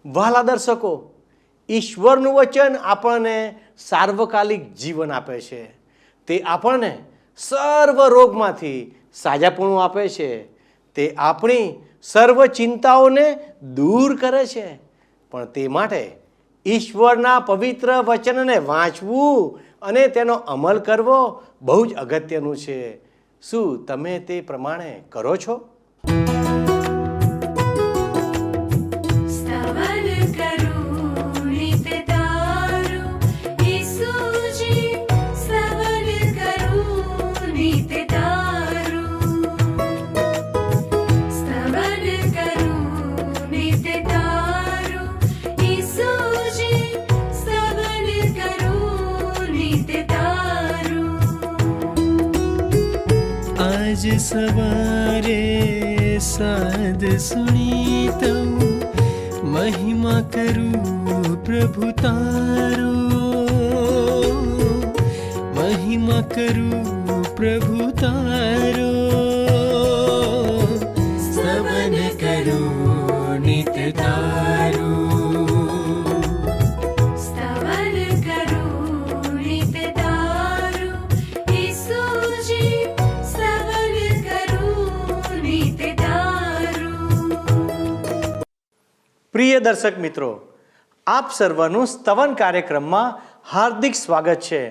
વહાલા દર્શકો, ઈશ્વરનું વચન આપણને સાર્વકાલિક જીવન આપે છે. તે આપણને સર્વ રોગમાંથી સાજાપણું આપે છે. તે આપણી સર્વ ચિંતાઓને દૂર કરે છે. પણ તે માટે ઈશ્વરના પવિત્ર વચનને વાંચવું અને તેનો અમલ કરવો બહુ જ અગત્યનું છે. શું તમે તે પ્રમાણે કરો છો? आज सवारे साध सुनी तो महिमा करूं प्रभु तारो, महिमा करूं प्रभु तारो, स्तवन करूं नित तारो. પ્રિય દર્શક મિત્રો, આપ સર્વનું સ્તવન કાર્યક્રમમાં હાર્દિક સ્વાગત છે.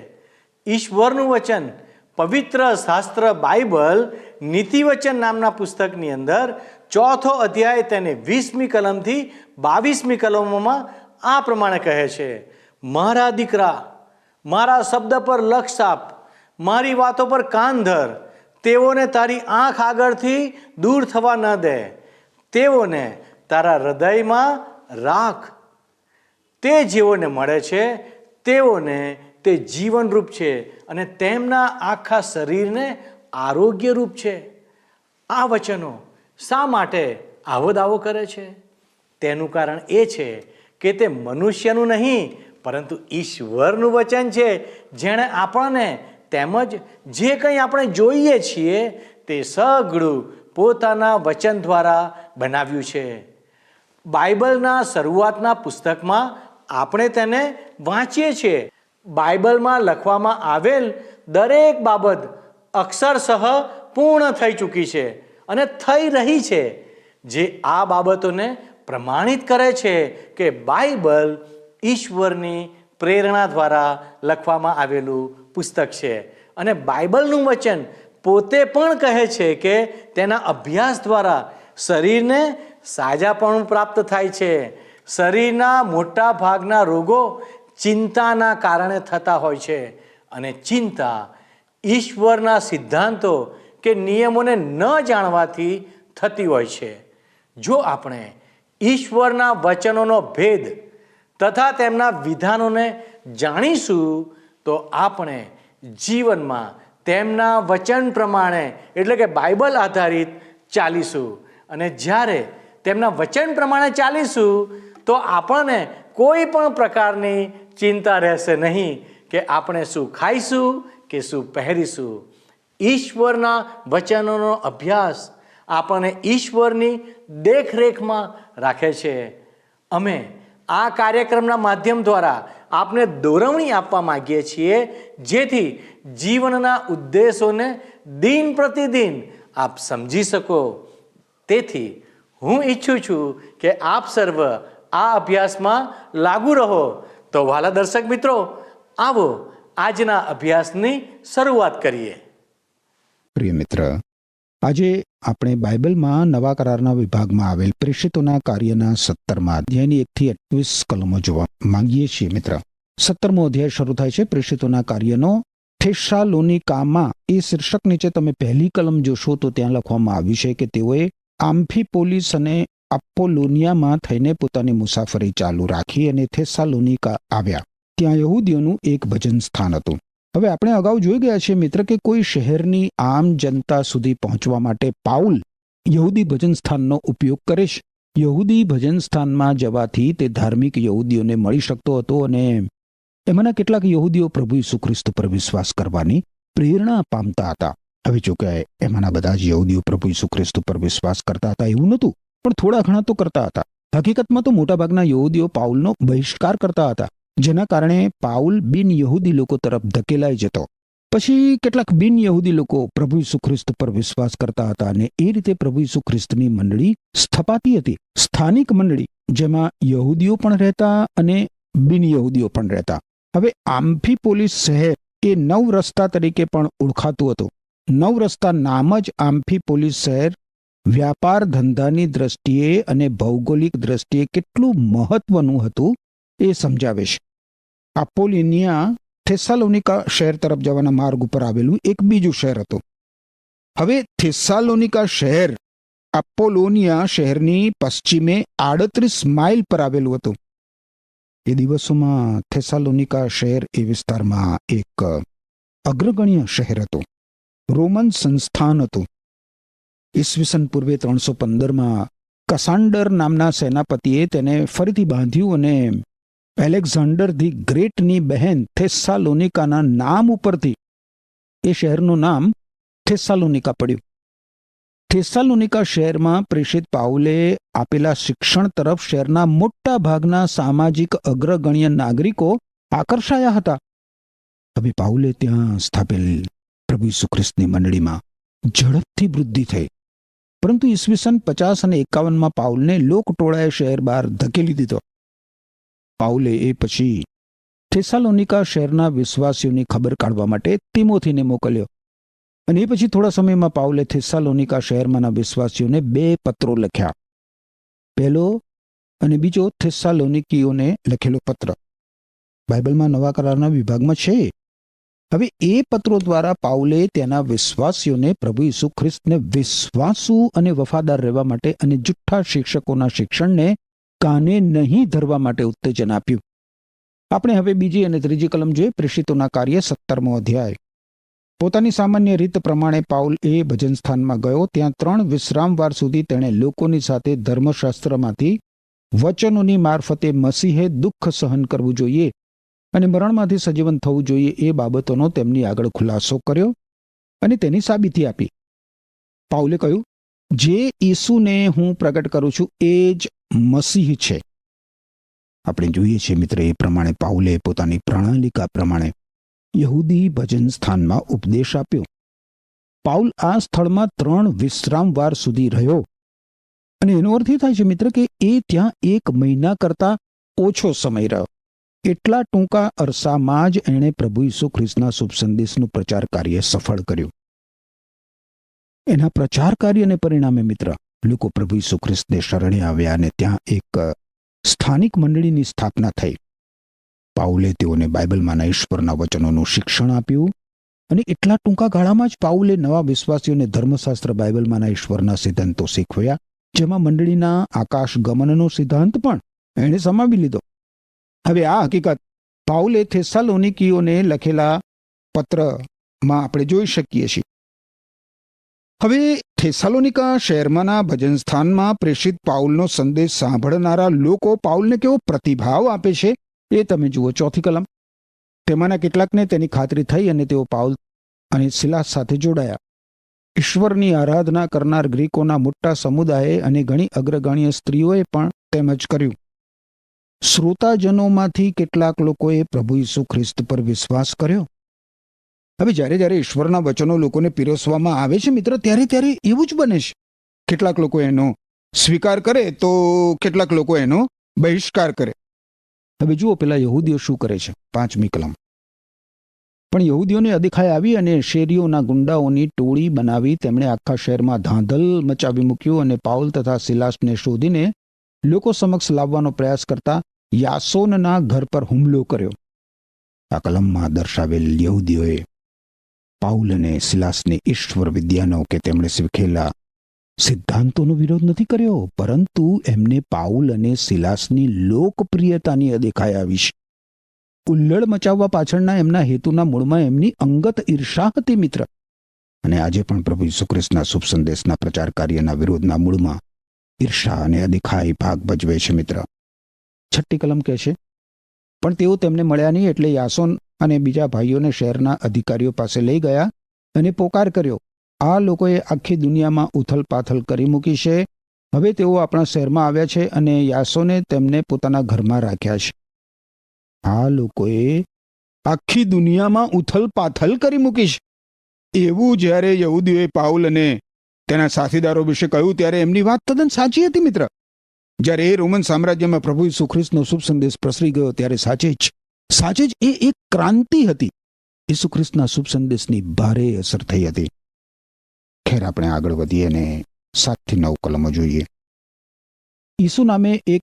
ઈશ્વરનું વચન પવિત્ર શાસ્ત્ર બાઇબલ નીતિવચન નામના પુસ્તકની અંદર 4થો અધ્યાય તેને 20મી કલમથી 22મી કલમોમાં આ પ્રમાણે કહે છે: મારા દીકરા, મારા શબ્દ પર લક્ષ આપ, મારી વાતો પર કાન ધર. તેઓને તારી આંખ આગળથી દૂર થવા ન દે, તેઓને તારા હૃદયમાં રાખ. તે જેઓને મળે છે તેઓને તે જીવનરૂપ છે અને તેમના આખા શરીરને આરોગ્યરૂપ છે. આ વચનો શા માટે આવો દાવો કરે છે? તેનું કારણ એ છે કે તે મનુષ્યનું નહીં પરંતુ ઈશ્વરનું વચન છે, જેણે આપણને તેમજ જે કંઈ આપણે જોઈએ છીએ તે સઘળું પોતાના વચન દ્વારા બનાવ્યું છે. બાઇબલના શરૂઆતના પુસ્તકમાં આપણે તેને વાંચીએ છીએ. બાઇબલમાં લખવામાં આવેલ દરેક બાબત અક્ષરશઃ પૂર્ણ થઈ ચૂકી છે અને થઈ રહી છે, જે આ બાબતોને પ્રમાણિત કરે છે કે બાઇબલ ઈશ્વરની પ્રેરણા દ્વારા લખવામાં આવેલું પુસ્તક છે. અને બાઇબલનું વચન પોતે પણ કહે છે કે તેના અભ્યાસ દ્વારા શરીરને સાજાપણું પ્રાપ્ત થાય છે. શરીરના મોટા ભાગના રોગો ચિંતાના કારણે થતા હોય છે અને ચિંતા ઈશ્વરના સિદ્ધાંતો કે નિયમોને ન જાણવાથી થતી હોય છે. જો આપણે ઈશ્વરના વચનોનો ભેદ તથા તેમના વિધાનોને જાણીશું તો આપણે જીવનમાં તેમના વચન પ્રમાણે એટલે કે બાઇબલ આધારિત ચાલીશું. અને જ્યારે તેમના વચન પ્રમાણે ચાલીશું તો આપણને કોઈ પણ પ્રકારની ચિંતા રહેશે નહીં કે આપણે શું ખાઈશું કે શું પહેરીશું. ઈશ્વરના વચનોનો અભ્યાસ આપણને ઈશ્વરની દેખરેખમાં રાખે છે. અમે આ કાર્યક્રમના માધ્યમ દ્વારા આપને દોરવણી આપવા માગીએ છીએ, જેથી જીવનના ઉદ્દેશોને દિન પ્રતિદિન આપ સમજી શકો. તેથી હું ઈચ્છું છું કે આપ સર્વ આ અભ્યાસમાં લાગુ રહો. તો વહાલા દર્શક મિત્રો, આવો આજના અભ્યાસની શરૂઆત કરીએ. પ્રિય મિત્ર, આજે આપણે બાઇબલમાં નવા કરારના વિભાગમાં આવેલ પ્રેષિતોના કાર્યના 17મા અધ્યાયની 1 થી 28 કલમો જોવા માંગીએ છીએ. મિત્ર, 17મો અધ્યાય શરૂ થાય છે પ્રેષિતોના કાર્યનો થેસ્સાલોનિકામાં. એ શીર્ષક નીચે તમે પહેલી કલમ જોશો તો ત્યાં લખવામાં આવ્યું છે કે તેઓએ આમ્ફીપોલિસ અને અપોલોનિયામાં થઈને પોતાની મુસાફરી ચાલુ રાખી અને થેસ્સાલોનિકા આવ્યા. ત્યાં યહૂદીઓનું એક ભજન સ્થાન હતું. હવે આપણે અગાઉ જોઈ ગયા છીએ મિત્ર કે કોઈ શહેરની આમ જનતા સુધી પહોંચવા માટે પાઉલ યહૂદી ભજન સ્થાનનો ઉપયોગ કરે છે. યહૂદી ભજન સ્થાનમાં જવાથી તે ધાર્મિક યહૂદીઓને મળી શકતો હતો અને એમાંના કેટલાક યહૂદીઓ પ્રભુ ઈસુ ખ્રિસ્ત પર વિશ્વાસ કરવાની પ્રેરણા પામતા હતા. હવે જો કે એમાંના બધા જ યહૂદીઓ પ્રભુ ઈસુ ખ્રિસ્ત પર વિશ્વાસ કરતા હતા એવું નહોતું, પણ થોડા ઘણા તો કરતા હતા. હકીકતમાં તો મોટાભાગના યહૂદીઓ પાઉલનો બહિષ્કાર કરતા હતા, જેના કારણે પાઉલ બિન યહૂદી લોકો તરફ ધકેલાઈ જતો. પછી કેટલાક બિન યહૂદી લોકો પ્રભુ ઈસુ ખ્રિસ્ત પર વિશ્વાસ કરતા હતા અને એ રીતે પ્રભુ ઈસુ ખ્રિસ્તની મંડળી સ્થપાતી હતી. સ્થાનિક મંડળી જેમાં યહૂદીઓ પણ રહેતા અને બિન યહૂદીઓ પણ રહેતા. હવે આમ્ફીપોલિસ શહેર એ 9 રસ્તા તરીકે પણ ઓળખાતું હતું. 9 રસ્તા નામ જ આમ્ફીપોલિસ શહેર વ્યાપાર ધંધાની દ્રષ્ટિએ અને ભૌગોલિક દ્રષ્ટિએ કેટલું મહત્વનું હતું એ સમજાવે છે. આપોલિનિયા થેસાલોનિકા શહેર તરફ જવાના માર્ગ ઉપર આવેલું એક બીજું શહેર હતું. હવે થેસાલોનિકા શહેર આપોલોનિયા શહેરની પશ્ચિમે 38 માઇલ પર આવેલું હતું. એ દિવસોમાં થેસાલોનિકા શહેર એ વિસ્તારમાં એક અગ્રગણ્ય શહેર હતું. રોમન સંસ્થાન હતું. ઈસવીસન પૂર્વે 315માં કસાન્ડર નામના સેનાપતિએ તેને ફરીથી બાંધ્યું અને એલેક્ઝાન્ડર ધી ગ્રેટની બહેન થેસાલોનિકાના નામ ઉપરથી એ શહેરનું નામ થેસાલોનિકા પડ્યું. થેસાલોનિકા શહેરમાં પ્રેષિત પાઉલે આપેલા શિક્ષણ તરફ શહેરના મોટા ભાગના સામાજિક અગ્રગણ્ય નાગરિકો આકર્ષાયા હતા. હવે પાઉલે ત્યાં સ્થાપેલ પ્રભુ ઈસુ ખ્રિસ્તની મંડળીમાં ઝડપથી વૃદ્ધિ થઈ. પરંતુ ઈસવીસન 50 અને 51માં પાઉલને લોકટોળાએ શહેર બહાર ધકેલી દીધો. પાઉલે એ પછી થેસાલોનિકા શહેરના વિશ્વાસીઓની ખબર કાઢવા માટે તિમોથીને મોકલ્યો અને એ પછી થોડા સમયમાં પાઉલે થેસાલોનિકા શહેરમાંના વિશ્વાસીઓને 2 પત્રો લખ્યા. પહેલો અને બીજો થેસાલોનિકીઓને લખેલો પત્ર બાઇબલમાં નવા કરારના વિભાગમાં છે. હવે એ પત્રો દ્વારા પાઉલે તેના વિશ્વાસીઓને પ્રભુ ઈસુ ખ્રિસ્તને વિશ્વાસુ અને વફાદાર રહેવા માટે અને જુઠ્ઠા શિક્ષકોના શિક્ષણને કાને નહીં ધરવા માટે ઉત્તેજન આપ્યું. આપણે હવે બીજી અને ત્રીજી કલમ જોઈએ. પ્રેષિતોના કાર્ય 17મો અધ્યાય. પોતાની સામાન્ય રીત પ્રમાણે પાઉલ એ ભજન સ્થાનમાં ગયો. ત્યાં 3 વિશ્રામવાર સુધી તેણે લોકોની સાથે ધર્મશાસ્ત્રમાંથી વચનોની મારફતે મસીહે દુઃખ સહન કરવું જોઈએ અને મરણમાંથી સજીવન થવું જોઈએ એ બાબતોનો તેમની આગળ ખુલાસો કર્યો અને તેની સાબિતી આપી. પાઉલે કહ્યું, જે ઈસુને હું પ્રગટ કરું છું એ જ મસીહ છે. આપણે જોઈએ છીએ મિત્ર, એ પ્રમાણે પાઉલે પોતાની પ્રણાલિકા પ્રમાણે યહૂદી ભજન સ્થાનમાં ઉપદેશ આપ્યો. પાઉલ આ સ્થળમાં 3 વિશ્રામવાર સુધી રહ્યો અને એનો અર્થ એ થાય છે મિત્ર કે એ ત્યાં 1 મહિના કરતા ઓછો સમય રહ્યો. એટલા ટૂંકા અરસામાં જ એણે પ્રભુ ઈસુ ખ્રિસ્તના શુભ સંદેશનું પ્રચાર કાર્ય સફળ કર્યું. એના પ્રચાર કાર્યને પરિણામે મિત્ર લોકો પ્રભુ ઈસુ ખ્રિસ્તને શરણે આવ્યા અને ત્યાં એક સ્થાનિક મંડળીની સ્થાપના થઈ. પાઉલે તેઓને બાઇબલમાંના ઈશ્વરના વચનોનું શિક્ષણ આપ્યું અને એટલા ટૂંકા ગાળામાં જ પાઉલે નવા વિશ્વાસીઓને ધર્મશાસ્ત્ર બાઇબલમાંના ઈશ્વરના સિદ્ધાંતો શીખવ્યા, જેમાં મંડળીના આકાશ ગમનનો સિદ્ધાંત પણ એણે સમાવી લીધો. હવે આ હકીકત પાઉલે થેસાલોનિકીઓને લખેલા પત્રમાં આપણે જોઈ શકીએ છીએ. હવે થેસાલોનિકા શહેરમાંના ભજન સ્થાનમાં પ્રેષિત પાઉલનો સંદેશ સાંભળનારા લોકો પાઉલને કેવો પ્રતિભાવ આપે છે એ તમે જુઓ. 4થી કલમ. તેમાંના કેટલાકને તેની ખાતરી થઈ અને તેઓ પાઉલ અને સિલાસ સાથે જોડાયા. ઈશ્વરની આરાધના કરનાર ગ્રીકોના મોટા સમુદાયે અને ઘણી અગ્રગણ્ય સ્ત્રીઓએ પણ તેમ જ કર્યું. શ્રોતાજનોમાંથી કેટલાક લોકોએ પ્રભુ ઈસુ ખ્રિસ્ત પર વિશ્વાસ કર્યો. હવે જ્યારે ઈશ્વરના વચનો લોકોને પીરસવામાં આવે છે મિત્ર, ત્યારે એવું જ બને છે. કેટલાક લોકો એનો સ્વીકાર કરે તો કેટલાક લોકો એનો બહિષ્કાર કરે. હવે જુઓ પેલા યહૂદીઓ શું કરે છે. 5મી કલમ. પણ યહૂદીઓને અદેખાઈ આવી અને શેરીઓના ગુંડાઓની ટોળી બનાવી તેમણે આખા શહેરમાં ધાંધલ મચાવી મૂક્યું અને પાઉલ તથા સિલાસને શોધીને લોકો સમક્ષ લાવવાનો પ્રયાસ કરતા યાસોનના ઘર પર હુમલો કર્યો. આ કલમમાં દર્શાવેલ યહૂદીઓએ પાઉલ અને સિલાસને ઈશ્વર વિદ્યાનો કે તેમણે શીખેલા સિદ્ધાંતોનો વિરોધ નથી કર્યો, પરંતુ એમને પાઉલ અને સિલાસની લોકપ્રિયતાની અદેખાઈ આવી છે. ઉલ્લડ મચાવવા પાછળના એમના હેતુના મૂળમાં એમની અંગત ઈર્ષા હતી મિત્ર. અને આજે પણ પ્રભુ ઈસુ ખ્રિસ્તના શુભ સંદેશના પ્રચાર કાર્યના વિરોધના મૂળમાં ઈર્ષા અને અદેખાઈ ભાગ ભજવે છે મિત્ર. 6ઠ્ઠી કલમ કહે છે, પણ તેઓ તેમને મળ્યા નહીં, એટલે યાસોન અને બીજા ભાઈઓને શહેરના અધિકારીઓ પાસે લઈ ગયા અને પોકાર કર્યો, આ લોકોએ આખી દુનિયામાં ઉથલ પાથલ કરી મૂકી છે હવે તેઓ આપણા શહેરમાં આવ્યા છે અને યાસોને તેમને પોતાના ઘરમાં રાખ્યા છે. આ લોકોએ આખી દુનિયામાં ઉથલ પાથલ કરી મૂકી છે. એવું જ્યારે યહૂદીઓએ પાઉલ અને તેના સાથીદારો વિશે કહ્યું ત્યારે એમની વાત તદ્દન સાચી હતી મિત્ર. જ્યારે એ રોમન સામ્રાજ્યમાં પ્રભુ ઈસુ ખ્રિસ્તનો શુભ સંદેશ પ્રસરી ગયો ત્યારે સાચે જ એ એક ક્રાંતિ હતી. ઈસુ ખ્રિસ્તના શુભ સંદેશની ભારે અસર થઈ હતી. ખેર, આપણે આગળ વધીએ અને 7 થી 9 કલમો જોઈએ. ઈસુ નામે એક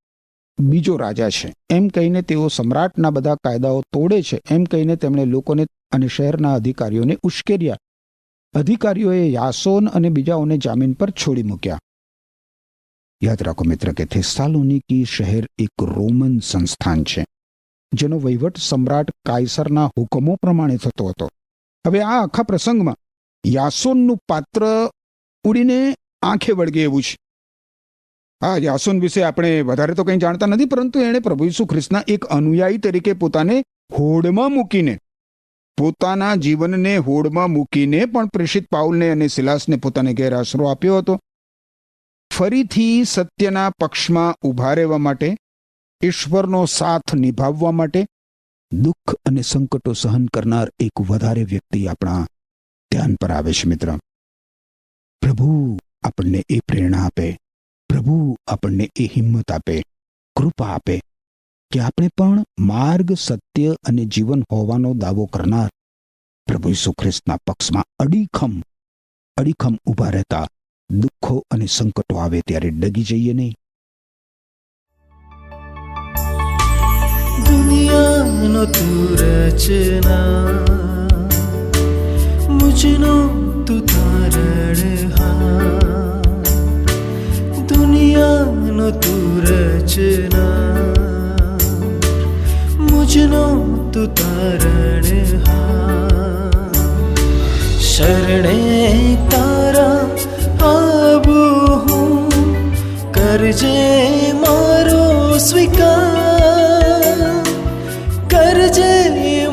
બીજો રાજા છે એમ કહીને તેઓ સમ્રાટના બધા કાયદાઓ તોડે છે એમ કહીને તેમણે લોકોને અને શહેરના અધિકારીઓને ઉશ્કેર્યા. અધિકારીઓએ યાસોન અને બીજાઓને જામીન પર છોડી મૂક્યા. યાદ રાખો મિત્ર કે થેસાલોનિકી શહેર એક રોમન સંસ્થાન છે જેનો વહીવટ સમ્રાટ કાયસરના હુકમો પ્રમાણે થતો હતો. હવે આ આખા પ્રસંગમાં યાસોનનું પાત્ર ઉડીને આંખે વળગે એવું છે. આ યાસોન વિશે આપણે વધારે તો કંઈ જાણતા નથી, પરંતુ એણે પ્રભુ ઈસુ ખ્રિસ્તના એક અનુયાયી તરીકે પોતાના જીવનને હોડમાં મૂકીને પણ પ્રેષિત પાઉલને અને સિલાસને પોતાને ઘેર આશરો આપ્યો હતો. ફરીથી સત્યના પક્ષમાં ઊભા રહેવા માટે, ઈશ્વરનો સાથ નિભાવવા માટે દુઃખ અને સંકટો સહન કરનાર એક વધારે વ્યક્તિ આપણા ધ્યાન પર આવે છે મિત્ર. પ્રભુ આપણને એ પ્રેરણા આપે, પ્રભુ આપણને એ હિંમત આપે, કૃપા આપે કે આપણે પણ માર્ગ, સત્ય અને જીવન હોવાનો દાવો કરનાર પ્રભુ ઈસુ ખ્રિસ્તના પક્ષમાં અડીખમ ઊભા રહેતા દુઃખો અને સંકટો આવે ત્યારે ડગી જઈએ નહીં. દુનિયાનો તું રચના, મુજનો તું તારણહાર. દુનિયાનો તું રચના, મુજનો તું તારણહાર. શરણે તારા આવું હું, કરજે મારો સ્વીકાર, કરજે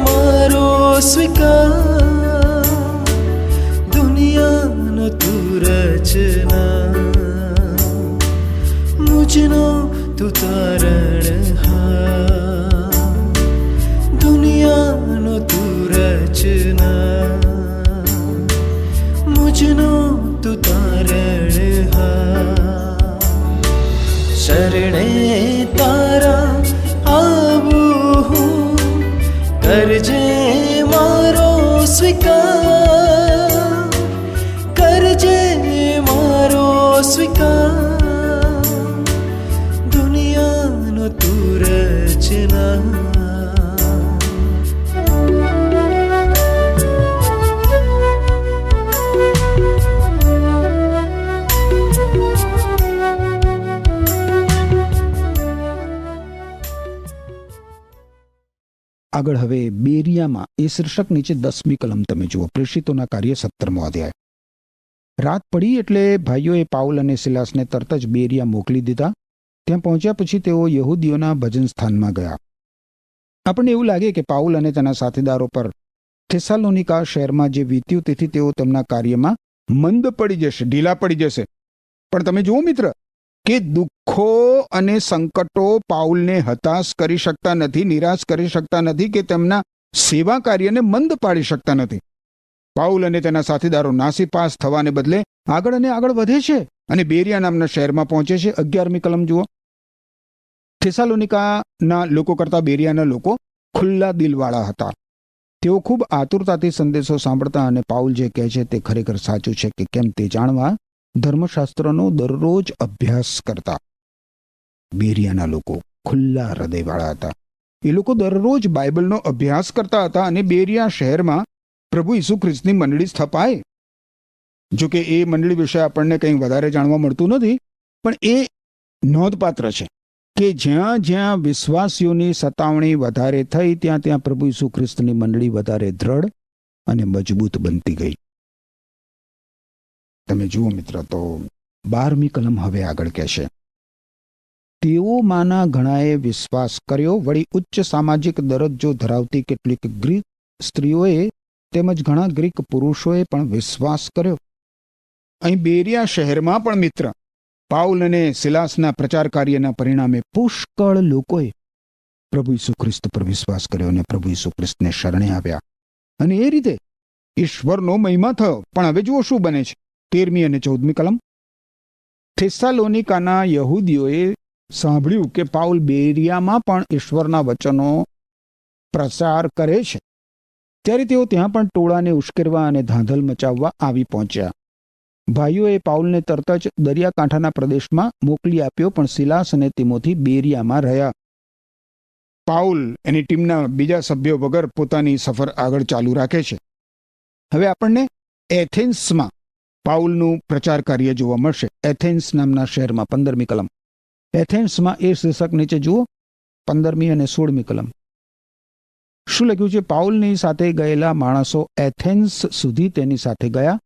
મારો સ્વીકાર. દુનિયાનો તું રચના, મુજનો તું તારણહાર. દુનિયાનો તું રચના, મુજનો તું તારણહાર. શરણે તારા આવું હું, કરજે મારો સ્વીકાર, કરજે મારો સ્વીકાર. દુનિયાનો તું રચના. આગળ હવે બેરિયામાં એ શીર્ષક નીચે 10મી કલમ તમે જુઓ. પ્રેષિતોના કાર્ય 17મો અધ્યાય. રાત પડી એટલે ભાઈઓએ પાઉલ અને સિલાસને તરત જ બેરિયા મોકલી દીધા. ત્યાં પહોંચ્યા પછી તેઓ યહૂદીઓના ભજન સ્થાનમાં ગયા. આપણને એવું લાગે કે પાઉલ અને તેના સાથીદારો પર થેસાલોનિકા શહેરમાં જે વીત્યું તેથી તેઓ તેમના કાર્યમાં મંદ પડી જશે, ઢીલા પડી જશે. પણ તમે જુઓ મિત્ર કે દુઃખો અને સંકટો પાઉલને હતાશ કરી શકતા નથી, નિરાશ કરી શકતા નથી કે તેમના સેવા કાર્યને મંદ પાડી શકતા નથી. પાઉલ અને તેના સાથીદારો નાસીપાસ થવાને બદલે આગળ અને આગળ વધે છે અને બેરિયા નામના શહેરમાં પહોંચે છે. 11મી કલમ જુઓ. થેસાલોનિકાના લોકો કરતાં બેરિયાના લોકો ખુલ્લા દિલવાળા હતા. તેઓ ખૂબ આતુરતાથી સંદેશો સાંભળતા અને પાઉલ જે કહે છે તે ખરેખર સાચું છે કે કેમ તે જાણવા ધર્મશાસ્ત્રનો દરરોજ અભ્યાસ કરતા. બેરિયાના લોકો ખુલ્લા હૃદયવાળા હતા. એ લોકો દરરોજ બાઇબલનો અભ્યાસ કરતા હતા અને બેરિયા શહેરમાં પ્રભુ ઈસુ ખ્રિસ્તની મંડળી સ્થપાય. જો કે એ મંડળી વિશે આપણને કંઈ વધારે જાણવા મળતું નથી, પણ એ નોંધપાત્ર છે કે જ્યાં જ્યાં વિશ્વાસીઓની સતાવણી વધારે થઈ ત્યાં ત્યાં પ્રભુ ઈસુ ખ્રિસ્તની મંડળી વધારે દ્રઢ અને મજબૂત બનતી ગઈ. તમે જુઓ મિત્ર તો 12મી કલમ હવે આગળ કહેશે. તેઓમાંના ઘણાએ વિશ્વાસ કર્યો, વળી ઉચ્ચ સામાજિક દરજ્જો ધરાવતી કેટલીક ગ્રીક સ્ત્રીઓએ તેમજ ઘણા ગ્રીક પુરુષોએ પણ વિશ્વાસ કર્યો. અહીં બેરિયા શહેરમાં પણ મિત્ર પાઉલ અને સિલાસના પ્રચાર કાર્યના પરિણામે પુષ્કળ લોકોએ પ્રભુ ઈસુ ખ્રિસ્ત પર વિશ્વાસ કર્યો અને પ્રભુ ઈસુ ખ્રિસ્તને શરણે આવ્યા અને એ રીતે ઈશ્વરનો મહિમા થયો. પણ હવે જુઓ શું બને છે. 13મી અને 14મી કલમ. થેસાલોનિકાના યહૂદીઓએ સાંભળ્યું કે પાઉલ બેરિયામાં પણ ઈશ્વરના વચનો પ્રચાર કરે છે, ત્યારે તેઓ ત્યાં પણ ટોળાને ઉશ્કેરવા અને ધાંધલ મચાવવા આવી પહોંચ્યા. ભાઈઓએ પાઉલને તરત જ દરિયાકાંઠાના પ્રદેશમાં મોકલી આપ્યો, પણ સિલાસ અને તિમોથી બેરિયામાં રહ્યા. પાઉલ એની ટીમના બીજા સભ્યો વગર પોતાની સફર આગળ ચાલુ રાખે છે. હવે આપણને એથેન્સમાં પાઉલનું પ્રચાર કાર્ય જોવા મળશે. એથેન્સ નામના શહેરમાં 15મી કલમ. એથેન્સમાં એ શીર્ષક નીચે જુઓ, 15મી અને 16મી કલમ. શું લખ્યું છે? પાઉલની સાથે ગયેલા માણસો એથેન્સ સુધી તેની સાથે ગયા.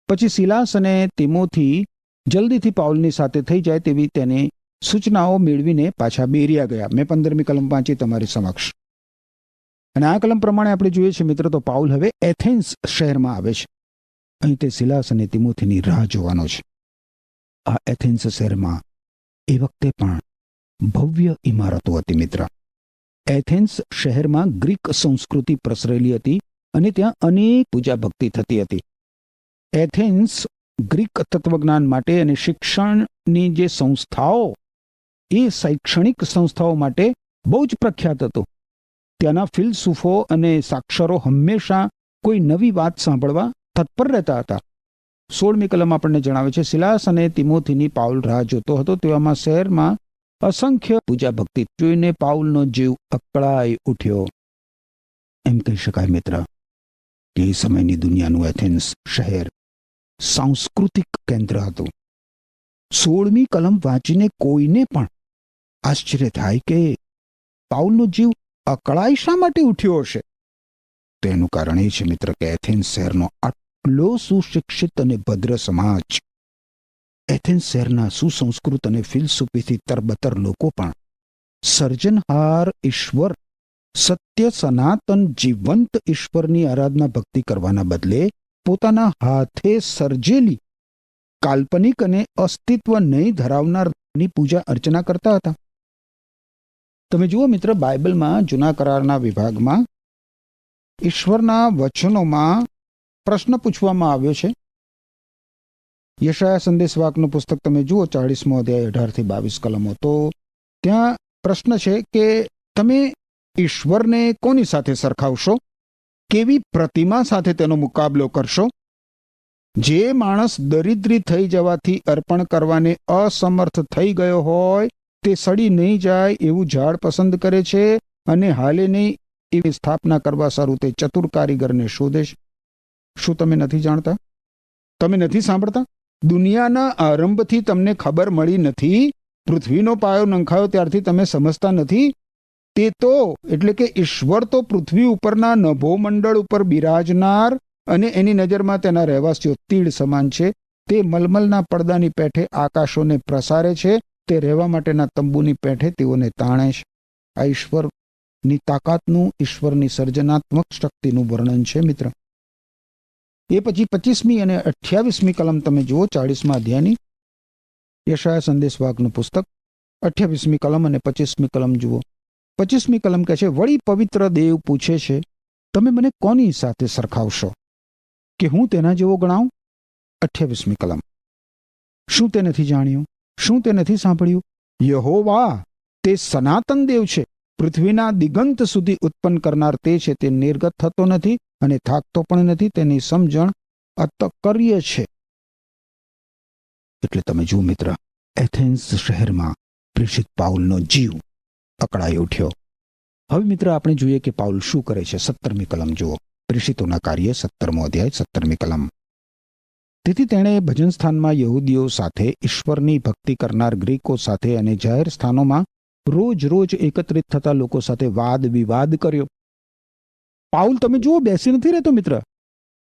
પછી સિલાસ અને તિમોથી જલ્દીથી પાઉલની સાથે થઈ જાય તેવી તેની સૂચનાઓ મેળવીને પાછા બેરિયા ગયા. મેં 15મી કલમ વાંચી તમારી સમક્ષ. અને આ કલમ પ્રમાણે આપણે જોઈએ છીએ મિત્રો, તો પાઉલ હવે એથેન્સ શહેરમાં આવે છે. અહીં તે સિલાસ અને તિમોથીની રાહ જોવાનો છે. આ એથેન્સ શહેરમાં એ વખતે પણ ભવ્ય ઇમારતો હતી મિત્ર. એથેન્સ શહેરમાં ગ્રીક સંસ્કૃતિ પ્રસરેલી હતી અને ત્યાં અનેક પૂજા ભક્તિ થતી હતી. એથેન્સ ગ્રીક તત્વજ્ઞાન માટે અને શિક્ષણની જે સંસ્થાઓ, એ શૈક્ષણિક સંસ્થાઓ માટે બહુ જ પ્રખ્યાત હતું. ત્યાંના ફિલસૂફો અને સાક્ષરો હંમેશા કોઈ નવી વાત સાંભળવા તત્પર રહેતા હતા. 16મી કલમ આપણને જણાવે છે, સિલાસ અને તિમોથીની પાઉલ રાહ જોતો હતો. તેવામાં શહેરમાં અસંખ્ય પૂજા ભક્તિ જોઈને પાઉલનો જીવ અકળાઈ ઉઠ્યો. એમ કહી શકાય મિત્ર કે એ સમયની દુનિયાનું એથેન્સ શહેર સાંસ્કૃતિક કેન્દ્ર હતું. 16મી કલમ વાંચીને કોઈને પણ આશ્ચર્ય થાય કે પાઉલનો જીવ અકળાઈ શા માટે ઉઠ્યો હશે. તેનું કારણ એ છે મિત્ર કે એથેન્સ શહેરનો આટલો સુશિક્ષિત અને ભદ્ર સમાજ, એથેન્સ શહેરના સુસંસ્કૃત અને ફિલસૂફીથી તરબતર લોકો પણ સર્જનહાર ઈશ્વર, સત્ય સનાતન જીવંત ઈશ્વરની આરાધના ભક્તિ કરવાના બદલે પોતાના હાથે સર્જેલી કાલ્પનિક અને અસ્તિત્વ નહીં ધરાવનારની પૂજા અર્ચના કરતા હતા. તમે જુઓ મિત્ર, બાઇબલમાં જૂના કરારના વિભાગમાં ઈશ્વરના વચનોમાં પ્રશ્ન પૂછવામાં આવ્યો છે. યશાયા સંદેશવાકનું પુસ્તક તમે જુઓ, 40મો અધ્યાય 18-22 કલમો. તો ત્યાં પ્રશ્ન છે કે તમે ઈશ્વરને કોની સાથે સરખાવશો? કેવી પ્રતિમા સાથે તેનો મુકાબલો કરશો? જે માણસ દરિદ્રી થઈ જવાથી અર્પણ કરવાને અસમર્થ થઈ ગયો હોય તે સડી નહીં જાય એવું ઝાડ પસંદ કરે છે અને હાલે નહીં એવી સ્થાપના કરવા સારું તે ચતુર કારીગરને શોધે છે. શું તમે નથી જાણતા? તમે નથી સાંભળતા? દુનિયાના આરંભથી તમને ખબર મળી નથી? પૃથ્વીનો પાયો નંખાયો ત્યારથી તમે સમજતા નથી? તે તો એટલે કે ઈશ્વર તો પૃથ્વી ઉપરના નભોમંડળ ઉપર બિરાજનાર અને એની નજરમાં તેના રહેવાસીઓ તીડ સમાન છે. તે મલમલના પડદાની પેઠે આકાશોને પ્રસારે છે. તે રહેવા માટેના તંબુની પેઠે તેઓને તાણે છે. આ ઈશ્વરની તાકાતનું, ઈશ્વરની સર્જનાત્મક શક્તિનું વર્ણન છે મિત્ર. એ પછી 25મી અને 28મી કલમ તમે જુઓ, 40મા અધ્યાયની યશાયા સંદેશવાકનું પુસ્તક, 28મી કલમ અને 25મી કલમ જુઓ. 25મી કલમ કહે છે, વળી પવિત્ર દેવ પૂછે છે, તમે મને કોની સાથે સરખાવશો કે હું તેના જેવો ગણાવું? 28મી કલમ. શું તે નથી જાણ્યું? શું તે નથી સાંભળ્યું? યહોવા તે સનાતન દેવ છે. પૃથ્વીના દિગંત સુધી ઉત્પન્ન કરનાર તે છે. તે નિર્ગત થતો નથી અને થાકતો પણ નથી. તેની સમજણ અતકર્ય છે. એટલે તમે જુઓ મિત્ર, એથેન્સ શહેરમાં પ્રેષિત પાઉલનો જીવ અકળાઈ ઉઠ્યો. હવે મિત્ર આપણે જોઈએ કે પાઉલ શું કરે છે. 17મી કલમ જુઓ, પ્રેષિતોના કાર્ય 17મો અધ્યાય 17મી કલમ. તેથી તેણે ભજન સ્થાનમાં યહૂદીઓ સાથે, ઈશ્વરની ભક્તિ કરનાર ગ્રીકો સાથે અને જાહેર સ્થાનોમાં રોજ રોજ એકત્રિત થતા લોકો સાથે વાદ વિવાદ કર્યો. પાઉલ તમે જુઓ બેસી નથી રહેતો મિત્ર.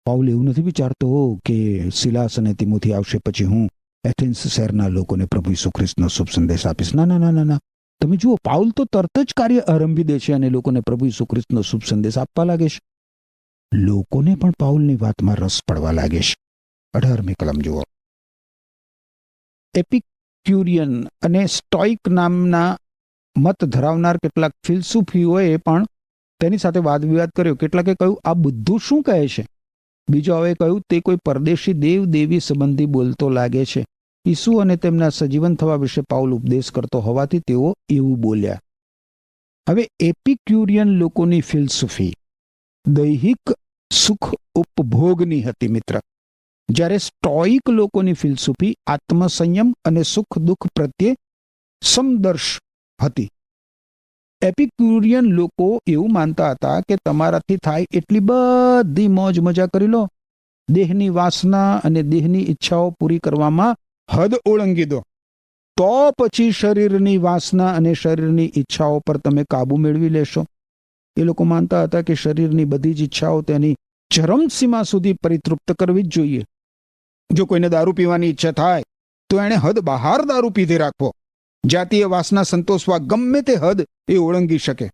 પાઉલ એવું નથી વિચારતો કે સિલાસ અને તિમોથી આવશે પછી હું એથેન્સ શહેરના લોકોને પ્રભુ ઈસુ ખ્રિસ્તનો શુભ સંદેશ આપીશ. ના ના ના ના ના. તમે જુઓ, પાઉલ તો તરત જ કાર્ય આરંભી દે છે અને લોકોને પ્રભુ ઈસુ ખ્રિસ્તનો શુભ સંદેશ આપવા લાગે છે. લોકોને પણ પાઉલની વાતમાં રસ પડવા લાગે છે. 18મી કલમ જુઓ. એપિક્યુરિયન અને સ્ટોઇક નામના મત ધરાવનાર કેટલાક ફિલસૂફીઓએ પણ તેની સાથે વાદ વિવાદ કર્યો. કેટલાકે કહ્યું આ બધું શું કહે છે. બીજો હવે કહ્યું તે કોઈ પરદેશી દેવ દેવી સંબંધી બોલતો લાગે છે. ઈસુ અને તેમના સજીવન થવા વિશે પાઉલ ઉપદેશ કરતો હોવાથી તેઓ એવું બોલ્યા. હવે એપિક્યુરિયન લોકોની ફિલસૂફી દૈહિક સુખ ઉપભોગની હતી મિત્ર, જ્યારે સ્ટોઇક લોકોની ફિલસૂફી આત્મસંયમ અને સુખ દુઃખ પ્રત્યે સમદર્શ હતી. એપિક્યુરિયન લોકો એવું માનતા હતા કે તમારાથી થાય એટલી બધી મોજ મજા કરી લો, દેહની વાસના અને દેહની ઈચ્છાઓ પૂરી કરવામાં હદ ઓળંગી દો, તો પછી શરીરની વાસના અને શરીરની ઈચ્છાઓ પર તમે કાબુ મેળવી લેશો. એ લોકો માનતા હતા કે શરીરની બધી જ ઈચ્છાઓ તેની ચરમસીમા સુધી પરિતૃપ્ત કરવી જ જોઈએ. જો કોઈને દારૂ પીવાની ઈચ્છા થાય તો એણે હદ બહાર દારૂ પીધી રાખવો. જાતીય વાસના સંતોષવા ગમે તે હદ એ ઓળંગી શકે.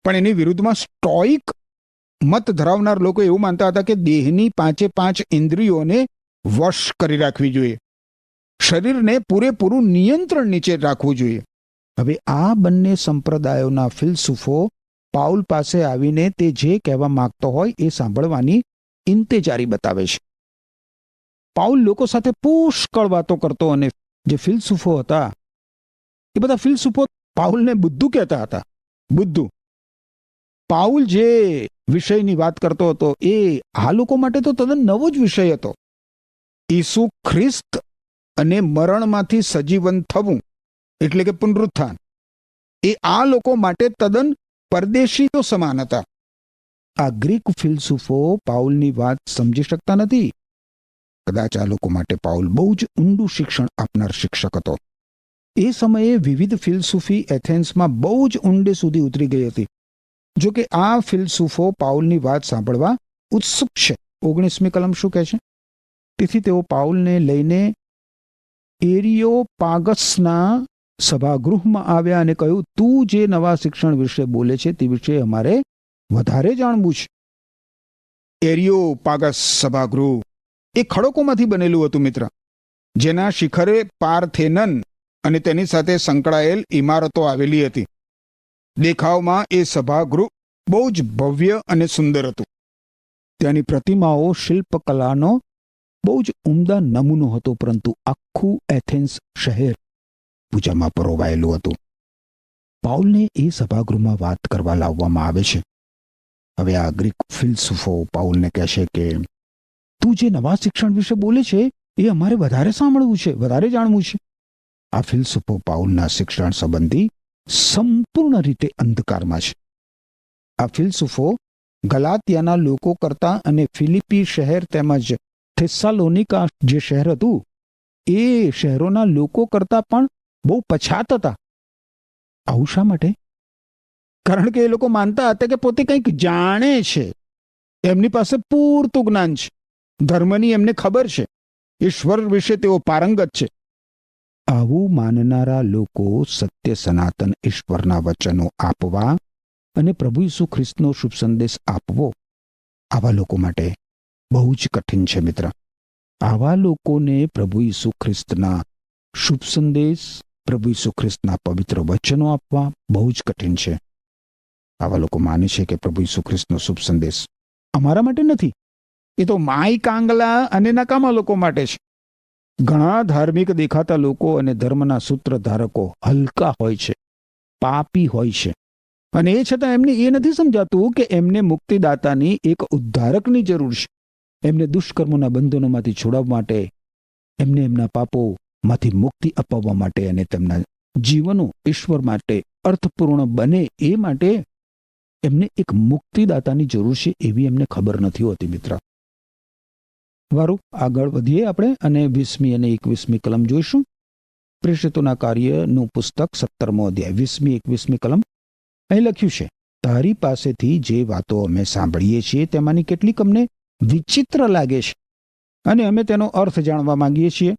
પણ એની વિરુદ્ધમાં સ્ટોઇક મત ધરાવનાર લોકો એવું માનતા હતા કે દેહની 5 ઇન્દ્રિયોને વશ કરી રાખવી જોઈએ, શરીરને પૂરેપૂરું નિયંત્રણ નીચે રાખવું જોઈએ. હવે આ બંને સંપ્રદાયોના ફિલસૂફો પાઉલ પાસે આવીને તે જે કહેવા માંગતો હોય એ સાંભળવાની ઇંતેજારી બતાવે છે. પાઉલ લોકો સાથે પુષ્કળ વાતો કરતો અને જે ફિલસૂફો હતા એ બધા ફિલસૂફો પાઉલને બુદ્ધુ કહેતા હતા. બુદ્ધુ. પાઉલ જે વિષયની વાત કરતો હતો એ આ લોકો માટે તો તદ્દન નવો જ વિષય હતો. ઈસુ ખ્રિસ્ત અને મરણમાંથી સજીવન થવું એટલે કે પુનરુત્થાન એ આ લોકો માટે તદ્દન પરદેશીઓ સમાન હતા. આ ગ્રીક ફિલસૂફો પાઉલની વાત સમજી શકતા નથી. કદાચ આ લોકો માટે પાઉલ બહુ જ ઊંડું શિક્ષણ આપનાર શિક્ષક હતો. એ સમયે વિવિધ ફિલસૂફી એથેન્સમાં બહુ જ ઊંડે સુધી ઉતરી ગઈ હતી. જો કે આ ફિલસૂફો પાઉલની વાત સાંભળવા ઉત્સુક છે. 19મી કલમ શું કહે છે? તેથી તેઓ પાઉલને લઈને એરિયોપાગસના સભાગૃહમાં આવ્યા અને કહ્યું, તું જે નવા શિક્ષણ વિશે બોલે છે તે વિશે અમારે વધારે જાણવું છે. એરિયોપાગસ સભાગૃહ એ ખડકોમાંથી બનેલું હતું મિત્ર, જેના શિખરે પાર્થેનન અને તેની સાથે સંકળાયેલ ઇમારતો આવેલી હતી. દેખાવમાં એ સભાગૃહ બહુ જ ભવ્ય અને સુંદર હતું. ત્યાંની પ્રતિમાઓ શિલ્પકલાનો બહુ જ ઉમદા નમૂનો હતો, પરંતુ આખું એથેન્સ શહેર પૂજામાં પરોવાયેલું હતું. પાઉલને એ સભાગૃહમાં વાત કરવા લાવવામાં આવે છે. હવે આ ગ્રીક ફિલસૂફો પાઉલને કહેશે કે તું જે નવા શિક્ષણ વિશે બોલે છે એ અમારે વધારે સાંભળવું છે, વધારે જાણવું છે. આ ફિલસૂફો પાઉલના શિક્ષણ સંબંધી સંપૂર્ણ રીતે અંધકારમાં છે. આ ફિલસૂફો ગલાતિયાના લોકો કરતા અને ફિલિપી શહેર તેમજ થેસ્સાલોનિકા જે શહેર હતું એ શહેરોના લોકો કરતા પણ બહુ પછાત હતા. આવું શા માટે? કારણ કે એ લોકો માનતા હતા કે પોતે કંઈક જાણે છે, એમની પાસે પૂરતું જ્ઞાન છે, ધર્મની એમને ખબર છે, ઈશ્વર વિશે તેઓ પારંગત છે. આવું માનનારા લોકો સત્ય સનાતન ઈશ્વરના વચનો આપવા અને પ્રભુ ઈસુ ખ્રિસ્તનો શુભ સંદેશ આપવો આવા લોકો માટે બહુ જ કઠિન છે મિત્ર. આવા લોકોને પ્રભુ ઈસુ ખ્રિસ્તના શુભ સંદેશ, પ્રભુ ઈસુ ખ્રિસ્તના પવિત્ર વચનો આપવા બહુ જ કઠિન છે. આવા લોકો માને છે કે પ્રભુ ઈસુ ખ્રિસ્તનો શુભ સંદેશ અમારા માટે નથી, એ તો માય કાંગલા અને નકામા લોકો માટે છે. ઘણા ધાર્મિક દેખાતા લોકો અને ધર્મના સૂત્રધારકો હલકા હોય છે, પાપી હોય છે, અને એ છતાં એમને એ નથી સમજાતું કે એમને મુક્તિદાતાની એક ઉદ્ધારકની જરૂર છે. એમને દુષ્કર્મોના બંધનોમાંથી છોડાવવા માટે, એમને એમના પાપોમાંથી મુક્તિ અપાવવા માટે અને તેમના જીવનો ઈશ્વર માટે અર્થપૂર્ણ બને એ માટે એમને એક મુક્તિદાતાની જરૂર છે, એવી એમને ખબર નથી હોતી મિત્ર. વારું આગળ વધીએ આપણે અને 20મી અને 21મી કલમ જોઈશું. પ્રેષિતોના કાર્યનું પુસ્તક 17મો અધ્યાય 20મી 21મી કલમ. અહીં લખ્યું છે, તારી પાસેથી જે વાતો અમે સાંભળીએ છીએ તેમાંની કેટલીક અમને વિચિત્ર લાગે છે અને અમે તેનો અર્થ જાણવા માંગીએ છીએ.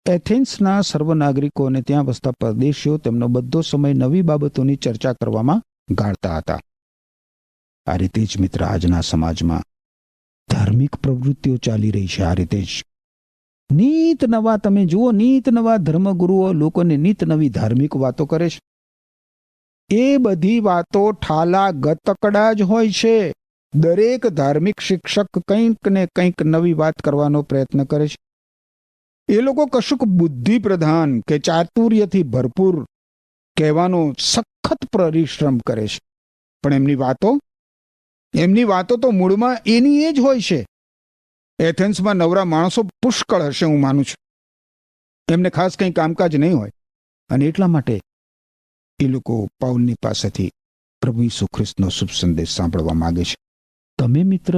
એથેન્સના સર્વ નાગરિકો અને ત્યાં વસતા પરદેશીઓ તેમનો બધો સમય નવી બાબતોની ચર્ચા કરવામાં ગાળતા હતા. આ રીતે જ મિત્ર આજના સમાજમાં ધાર્મિક પ્રવૃત્તિઓ ચાલી રહી છે. આ રીતે જ નીત નવા તમે જુઓ, નીત નવા ધર્મગુરુઓ લોકોને નીત નવી ધાર્મિક વાતો કરે છે. એ બધી વાતો ઠાલા ગતકડા જ હોય છે. દરેક ધાર્મિક શિક્ષક કંઈક ને કંઈક નવી વાત કરવાનો પ્રયત્ન કરે છે. એ લોકો કશુંક બુદ્ધિ પ્રધાન કે ચાતુર્યથી ભરપૂર કહેવાનો સખત પરિશ્રમ કરે છે. પણ એમની વાતો તો મૂળમાં એની એ જ હોય છે. એથેન્સમાં નવરા માણસો પુષ્કળ હશે, હું માનું છું. એમને ખાસ કંઈ કામકાજ નહીં હોય, અને એટલા માટે એ લોકો પાઉલની પાસેથી પ્રભુ ઈસુ ખ્રિસ્તનો શુભ સંદેશ સાંભળવા માંગે છે. તમે મિત્ર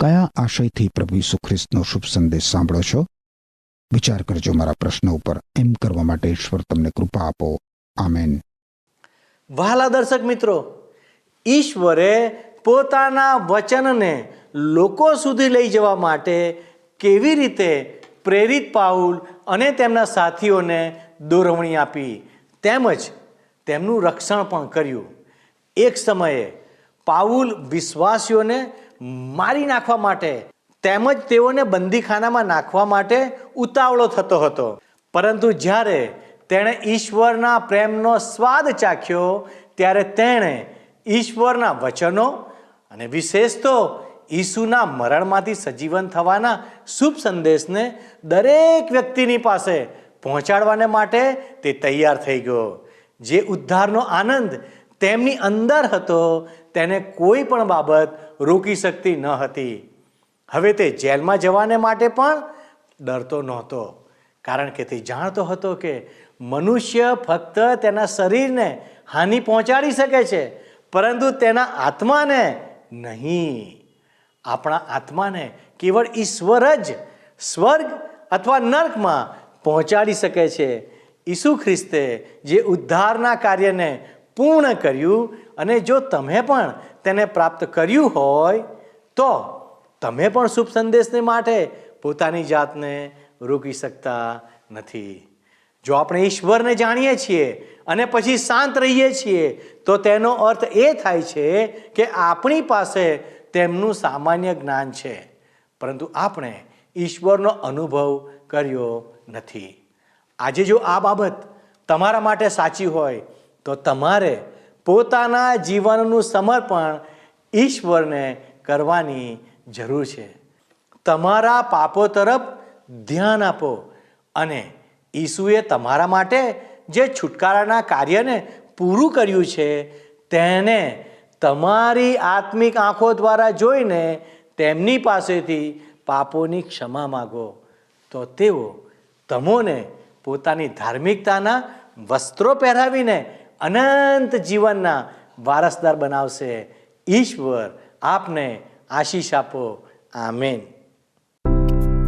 કયા આશયથી પ્રભુ ઈસુ ખ્રિસ્તનો શુભ સંદેશ સાંભળો છો? વિચાર કરજો મારા પ્રશ્ન ઉપર. એમ કરવા માટે ઈશ્વર તમને કૃપા આપો. આમેન. વહાલા દર્શક મિત્રો, ઈશ્વરે પોતાના વચનને લોકો સુધી લઈ જવા માટે કેવી રીતે પ્રેરિત પાઉલ અને તેમના સાથીઓને દોરવણી આપી, તેમજ તેમનું રક્ષણ પણ કર્યું. એક સમયે પાઉલ વિશ્વાસીઓને મારી નાખવા માટે તેમજ તેઓને બંદીખાનામાં નાખવા માટે ઉતાવળો થતો હતો. પરંતુ જ્યારે તેણે ઈશ્વરના પ્રેમનો સ્વાદ ચાખ્યો, ત્યારે તેણે ઈશ્વરના વચનો અને વિશેષ તો ઈસુના મરણમાંથી સજીવન થવાના શુભ સંદેશને દરેક વ્યક્તિની પાસે પહોંચાડવાને માટે તે તૈયાર થઈ ગયો. જે ઉદ્ધારનો આનંદ તેમની અંદર હતો તેને કોઈ પણ બાબત રોકી શકતી ન હતી. હવે તે જેલમાં જવાને માટે પણ ડરતો નહોતો, કારણ કે તે જાણતો હતો કે મનુષ્ય ફક્ત તેના શરીરને હાનિ પહોંચાડી શકે છે, પરંતુ તેના આત્માને નહીં. આપણા આત્માને કેવળ ઈશ્વર જ સ્વર્ગ અથવા નર્કમાં પહોંચાડી શકે છે. ઈસુ ખ્રિસ્તે જે ઉદ્ધારના કાર્યને પૂર્ણ કર્યું, અને જો તમે પણ તેને પ્રાપ્ત કર્યું હોય તો તમે પણ શુભ સંદેશને માટે પોતાની જાતને રોકી શકતા નથી. જો આપણે ઈશ્વરને જાણીએ છીએ અને પછી શાંત રહીએ છીએ, તો તેનો અર્થ એ થાય છે કે આપણી પાસે તેમનું સામાન્ય જ્ઞાન છે, પરંતુ આપણે ઈશ્વરનો અનુભવ કર્યો નથી. આજે જો આ બાબત તમારા માટે સાચી હોય, તો તમારે પોતાના જીવનનું સમર્પણ ઈશ્વરને કરવાની જરૂર છે. તમારા પાપો તરફ ધ્યાન આપો, અને ઈસુએ તમારા માટે જે છુટકારાના કાર્યને પૂરું કર્યું છે તેને તમારી આત્મિક આંખો દ્વારા જોઈને તેમની પાસેથી પાપોની ક્ષમા માગો, તો તેઓ તમોને પોતાની ધાર્મિકતાના વસ્ત્રો પહેરાવીને અનંત જીવનના વારસદાર બનાવશે. ઈશ્વર આપને આશીષ આપો. આમેન.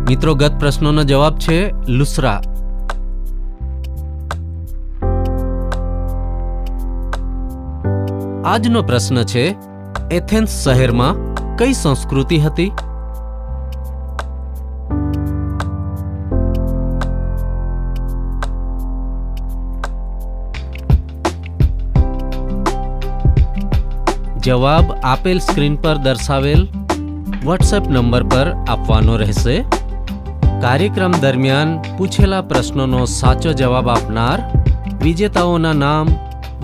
મિત્રો, ગત પ્રશ્નોનો જવાબ છે લુસ્રા. આજનો પ્રશ્ન છે, એથેન્સ શહેરમાં કઈ સંસ્કૃતિ હતી? જવાબ આપેલ સ્ક્રીન પર દર્શાવેલ વોટ્સએપ નંબર પર આપવાનો રહેશે. કાર્યક્રમ દરમિયાન પૂછેલા પ્રશ્નોનો સાચો જવાબ આપનાર વિજેતાઓના નામ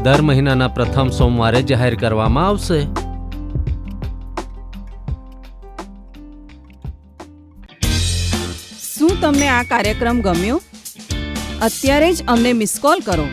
દર મહિનાના પ્રથમ સોમવારે જાહેર કરવામાં આવશે. શું તમને આ કાર્યક્રમ ગમ્યો? અત્યારે જ અમને મિસ કોલ કરો.